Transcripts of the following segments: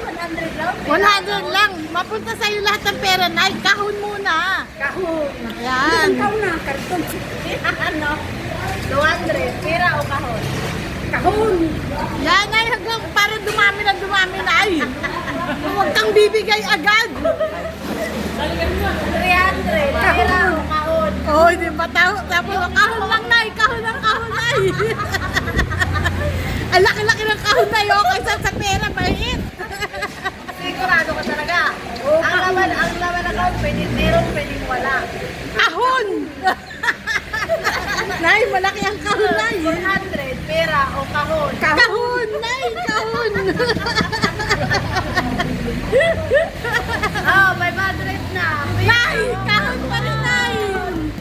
100 lang. 100 lang. Mapunta sa'yo lahat ng pera, Nay. Kahon muna. Kahon. Yan. Ikaw na, karton. Ano? 200. Pera o kahon? Kahon. Yan, Nay. Hanggang para dumami na dumami, Nay. Huwag kang bibigay agad. 300. Pera o kahon? Oh, di ba? Tapos, kahon lang, Nay. Kahon lang, kahon, Nay. Ang laki-laki ng kahon, Nay. Oh, kaysa sa pera, mahit. Sigurado ka talaga. Ang laman ng kahon, meron, pwedeng wala. Kahon! Nay, malaki ang kahon, Nay. 100. Pera o kahon? Kahon, Nay, kahon. Oh, 500 na. Nay, kahon pa rin, Nay.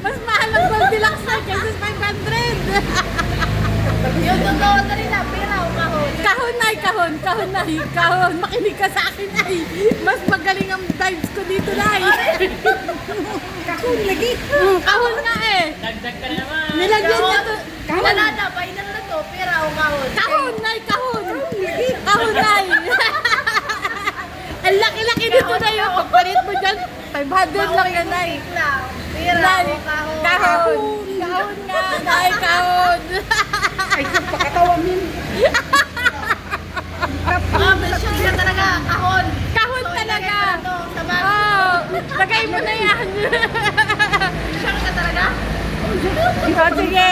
Mas mahal ang Goldilocks, Nay, kaysa 500. Yung totoo na rin na, pera o kahon? Kahon, Nay, kahon, kahon, Nay, kahon. Makinig ka sa akin, Nay. Mas magaling ang vibes ko dito, Nay. Kahon lagi. Kahon nga eh. Dagdag ka naman. Nilagyan niya to. Wala na, final na to. Pera o kahon? Kahon, Nay, kahon. Kahon, Nay. Ang laki-laki dito, Nay. Oh. Pagpalit mo dyan, 500 lang yan, Nay. Lang. Pera Nay, o kahon? kahon. Kahon nga, Nay, kahon. Ay, pagkatawa min. Ah, sure ka talaga. Kahon. Kahon So, talaga. ilagay mo na to sa bag. Oh, lagay mo na yan. Sure ka talaga? O, sige.